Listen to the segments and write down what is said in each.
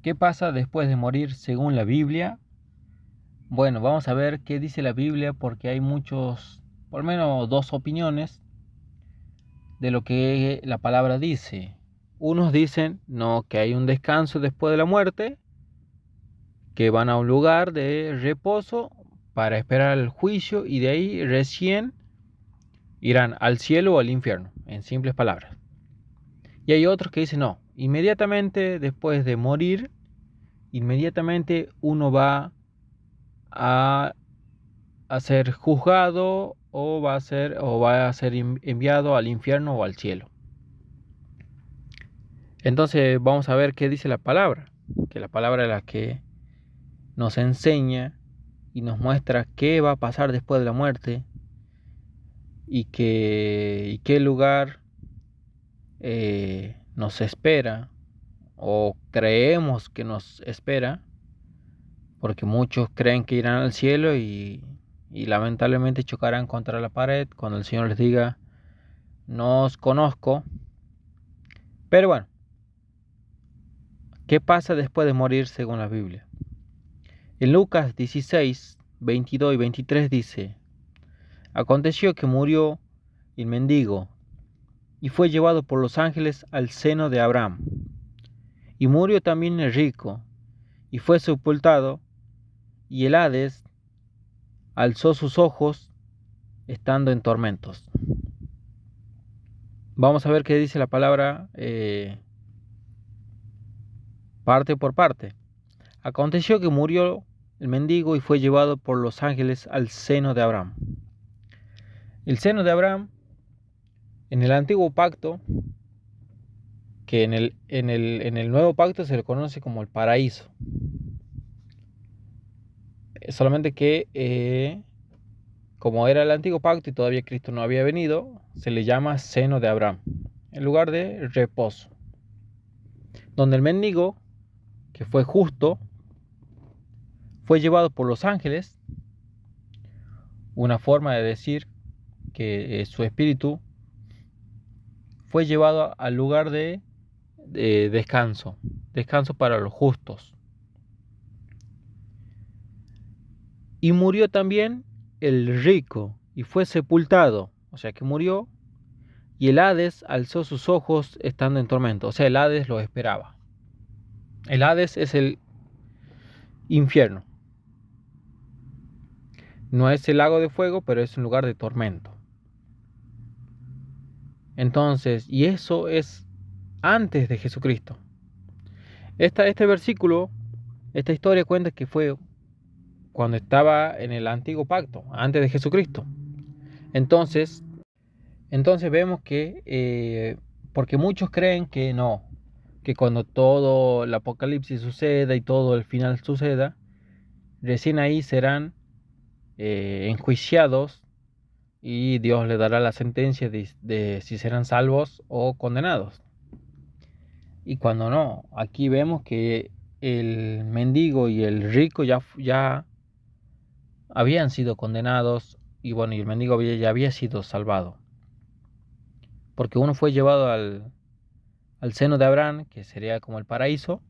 ¿Qué pasa después de morir según la Biblia? Bueno, vamos a ver qué dice la Biblia porque hay por lo menos dos opiniones de lo que la palabra dice. Unos dicen no, que hay un descanso después de la muerte, que van a un lugar de reposo para esperar el juicio y de ahí recién irán al cielo o al infierno, en simples palabras. Y hay otros que dicen no, inmediatamente después de morir, inmediatamente uno va a ser juzgado o va a ser enviado al infierno o al cielo. Entonces vamos a ver qué dice la palabra, que la palabra es la que nos enseña y nos muestra qué va a pasar después de la muerte y qué lugar nos espera o creemos que nos espera, porque muchos creen que irán al cielo y lamentablemente chocarán contra la pared cuando el Señor les diga no os conozco. Pero bueno, ¿qué pasa después de morir según la Biblia? En Lucas 16, 22 y 23 dice: aconteció que murió el mendigo y fue llevado por los ángeles al seno de Abraham. Y murió también el rico y fue sepultado, y el Hades alzó sus ojos estando en tormentos. Vamos a ver qué dice la palabra parte por parte. Aconteció que murió el mendigo y fue llevado por los ángeles al seno de Abraham. El seno de Abraham, en el antiguo pacto, que en el nuevo pacto se le conoce como el paraíso. Solamente que como era el antiguo pacto y todavía Cristo no había venido, se le llama seno de Abraham, en lugar de reposo. Donde el mendigo, que fue justo, fue llevado por los ángeles, una forma de decir que su espíritu fue llevado al lugar de descanso para los justos. Y murió también el rico y fue sepultado, o sea que murió, y el Hades alzó sus ojos estando en tormento, o sea el Hades lo esperaba. El Hades es el infierno. No es el lago de fuego, pero es un lugar de tormento. Entonces, y eso es antes de Jesucristo. Este versículo, esta historia cuenta que fue cuando estaba en el antiguo pacto, antes de Jesucristo. Entonces vemos que, porque muchos creen que no, que cuando todo el apocalipsis suceda y todo el final suceda, recién ahí serán enjuiciados y Dios le dará la sentencia de si serán salvos o condenados. Y cuando no, aquí vemos que el mendigo y el rico ya habían sido condenados y bueno, y el mendigo ya había sido salvado. Porque uno fue llevado al seno de Abraham, que sería como el paraíso,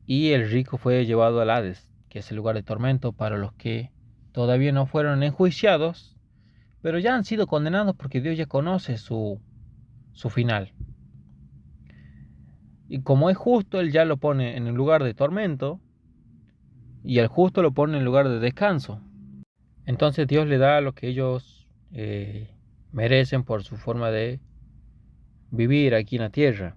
y el rico fue llevado al Hades, que es el lugar de tormento para los que todavía no fueron enjuiciados, pero ya han sido condenados porque Dios ya conoce su final. Y como es justo, Él ya lo pone en el lugar de tormento, y el justo lo pone en el lugar de descanso. Entonces Dios le da lo que ellos merecen por su forma de vivir aquí en la tierra.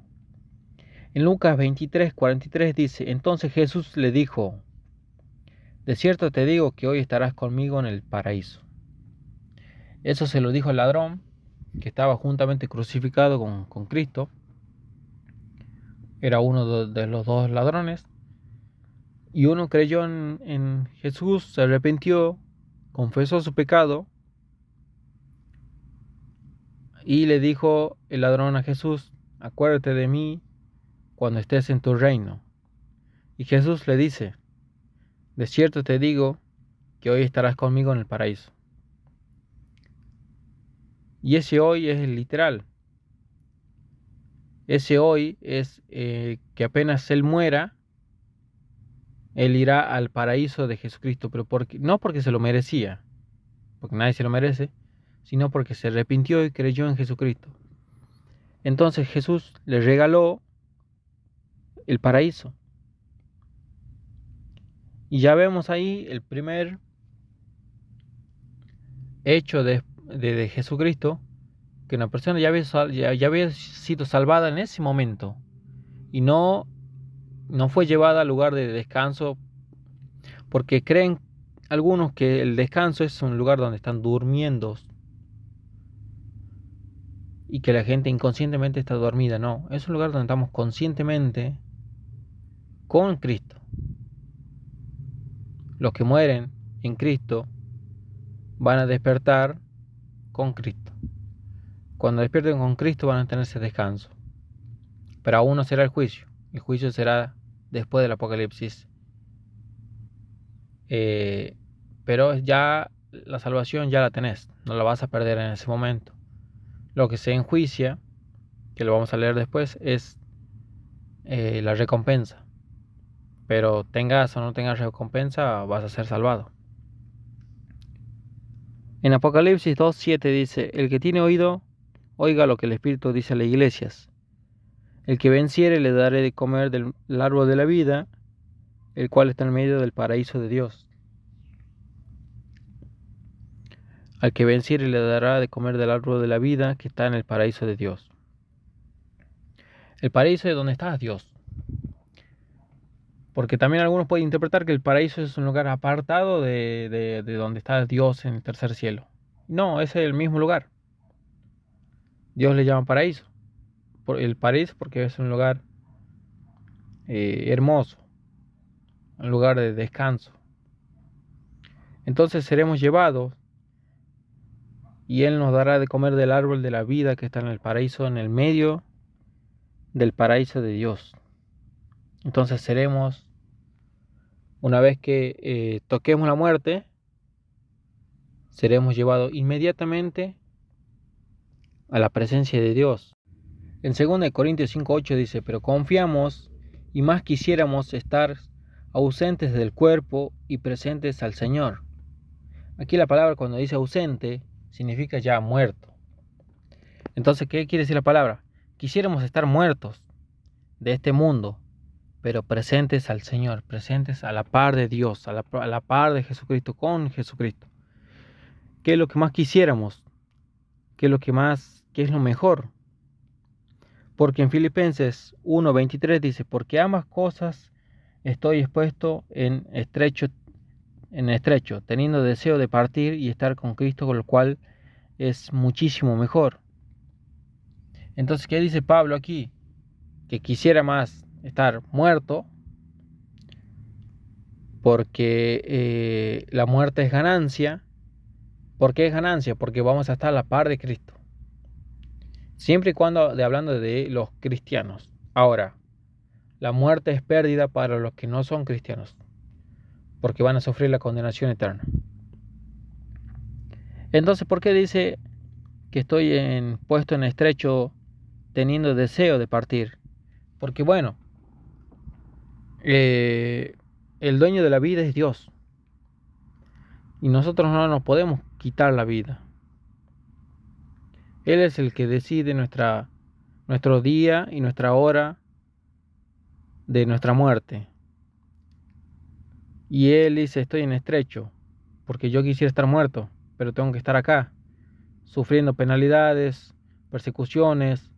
En Lucas 23, 43 dice: entonces Jesús le dijo: de cierto te digo que hoy estarás conmigo en el paraíso. Eso se lo dijo al ladrón que estaba juntamente crucificado con Cristo. Era uno de los dos ladrones. Y uno creyó en Jesús, se arrepintió, confesó su pecado. Y le dijo el ladrón a Jesús: acuérdate de mí cuando estés en tu reino. Y Jesús le dice: de cierto te digo que hoy estarás conmigo en el paraíso. Y ese hoy es el literal. Ese hoy es que apenas Él muera, él irá al paraíso de Jesucristo, pero no porque se lo merecía, porque nadie se lo merece, sino porque se arrepintió y creyó en Jesucristo. Entonces Jesús le regaló el paraíso. Y ya vemos ahí el primer hecho de Jesucristo, que una persona ya había sido salvada en ese momento y no fue llevada al lugar de descanso, porque creen algunos que el descanso es un lugar donde están durmiendo y que la gente inconscientemente está dormida. No, es un lugar donde estamos conscientemente con Cristo. Los que mueren en Cristo van a despertar con Cristo. Cuando despierten con Cristo van a tener ese descanso. Pero aún no será el juicio. El juicio será después del Apocalipsis. Pero ya la salvación ya la tenés. No la vas a perder en ese momento. Lo que se enjuicia, que lo vamos a leer después, es la recompensa. Pero tengas o no tengas recompensa, vas a ser salvado. En Apocalipsis 2:7 dice: el que tiene oído, oiga lo que el Espíritu dice a las iglesias. El que venciere le daré de comer del árbol de la vida, el cual está en medio del paraíso de Dios. Al que venciere le dará de comer del árbol de la vida que está en el paraíso de Dios. El paraíso es donde está Dios. Porque también algunos pueden interpretar que el paraíso es un lugar apartado de donde está Dios en el tercer cielo. No, es el mismo lugar. Dios le llama paraíso. El paraíso porque es un lugar hermoso, un lugar de descanso. Entonces seremos llevados y Él nos dará de comer del árbol de la vida que está en el paraíso, en el medio del paraíso de Dios. Entonces seremos, una vez que toquemos la muerte, seremos llevados inmediatamente a la presencia de Dios. En 2 Corintios 5:8 dice: pero confiamos y más quisiéramos estar ausentes del cuerpo y presentes al Señor. Aquí la palabra cuando dice ausente significa ya muerto. Entonces, ¿qué quiere decir la palabra? Quisiéramos estar muertos de este mundo, pero presentes al Señor, presentes a la par de Dios, a la par de Jesucristo, con Jesucristo. ¿Qué es lo que más quisiéramos? ¿Qué es lo mejor? Porque en Filipenses 1:23 dice: porque ambas cosas estoy expuesto en estrecho, teniendo deseo de partir y estar con Cristo, con lo cual es muchísimo mejor. Entonces, ¿qué dice Pablo aquí? Que quisiera más estar muerto, porque la muerte es ganancia. ¿Por qué es ganancia? Porque vamos a estar a la par de Cristo. Siempre y cuando hablando de los cristianos. Ahora, la muerte es pérdida para los que no son cristianos, porque van a sufrir la condenación eterna. Entonces, ¿por qué dice que estoy puesto en estrecho, teniendo deseo de partir? Porque bueno, el dueño de la vida es Dios, y nosotros no nos podemos quitar la vida. Él es el que decide nuestro día y nuestra hora de nuestra muerte. Y Él dice: estoy en estrecho, porque yo quisiera estar muerto, pero tengo que estar acá, sufriendo penalidades, persecuciones,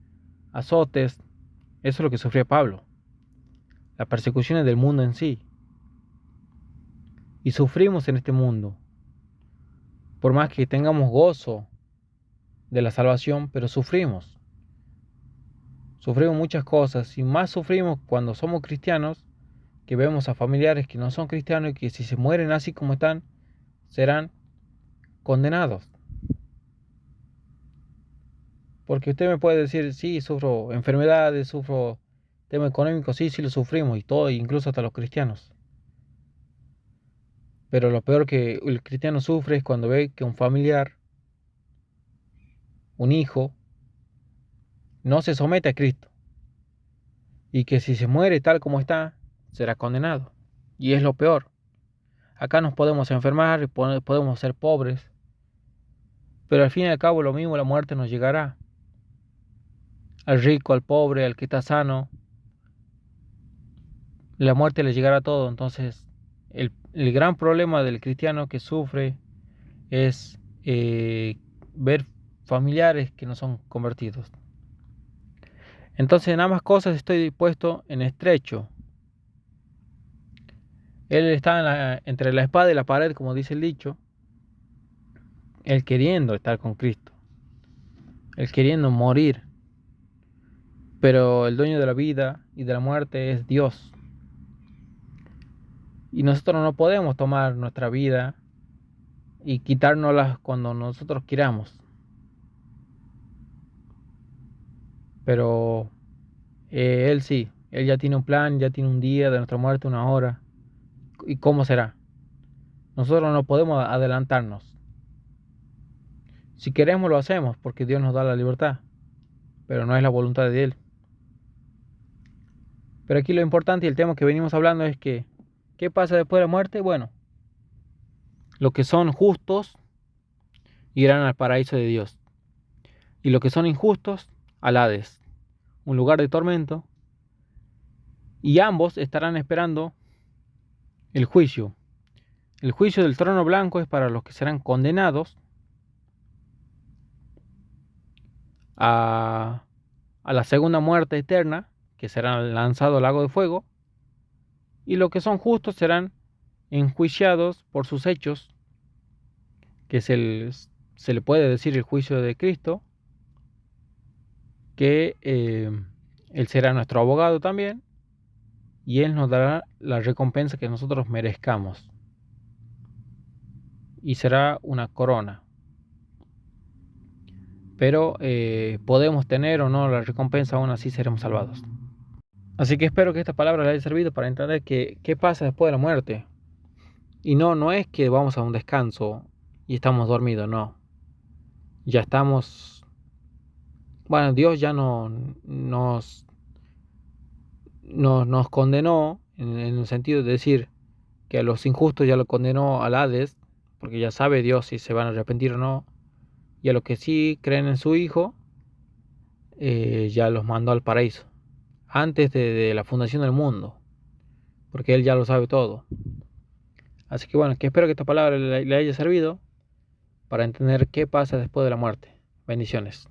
azotes. Eso es lo que sufría Pablo. Las persecuciones del mundo en sí. Y sufrimos en este mundo. Por más que tengamos gozo de la salvación, pero sufrimos. Sufrimos muchas cosas, y más sufrimos cuando somos cristianos, que vemos a familiares que no son cristianos y que si se mueren así como están, serán condenados. Porque usted me puede decir: sí, sufro enfermedades, sufro tema económico, sí lo sufrimos, y todo, incluso hasta los cristianos. Pero lo peor que el cristiano sufre es cuando ve que un familiar, un hijo, no se somete a Cristo, y que si se muere tal como está, será condenado. y es lo peor. Acá nos podemos enfermar y podemos ser pobres, pero al fin y al cabo lo mismo, la muerte nos llegará. Al rico, al pobre, al que está sano, la muerte le llegará a todo. Entonces, el gran problema del cristiano que sufre es ver familiares que no son convertidos. Entonces, en ambas cosas estoy dispuesto en estrecho. Él está entre la espada y la pared, como dice el dicho, él queriendo estar con Cristo, él queriendo morir. Pero el dueño de la vida y de la muerte es Dios. Y nosotros no podemos tomar nuestra vida y quitárnoslas cuando nosotros queramos. Pero Él sí, Él ya tiene un plan, ya tiene un día de nuestra muerte, una hora. ¿Y cómo será? Nosotros no podemos adelantarnos. Si queremos lo hacemos porque Dios nos da la libertad, pero no es la voluntad de Él. Pero aquí lo importante y el tema que venimos hablando es que, ¿qué pasa después de la muerte? Bueno, los que son justos irán al paraíso de Dios, y los que son injustos al Hades, un lugar de tormento, y ambos estarán esperando el juicio. El juicio del trono blanco es para los que serán condenados a la segunda muerte eterna, que serán lanzados al lago de fuego, y los que son justos serán enjuiciados por sus hechos, que se le puede decir el juicio de Cristo, que Él será nuestro abogado también, y Él nos dará la recompensa que nosotros merezcamos, y será una corona. Pero podemos tener o no la recompensa, aún así seremos salvados. Así que espero que esta palabra les haya servido para entender qué pasa después de la muerte. Y no es que vamos a un descanso y estamos dormidos, no. Ya estamos... Bueno, Dios ya nos condenó en el sentido de decir que a los injustos ya lo condenó al Hades, porque ya sabe Dios si se van a arrepentir o no. Y a los que sí creen en su Hijo, ya los mandó al paraíso, antes de la fundación del mundo, porque Él ya lo sabe todo. Así que bueno, que espero que esta palabra le haya servido para entender qué pasa después de la muerte. Bendiciones.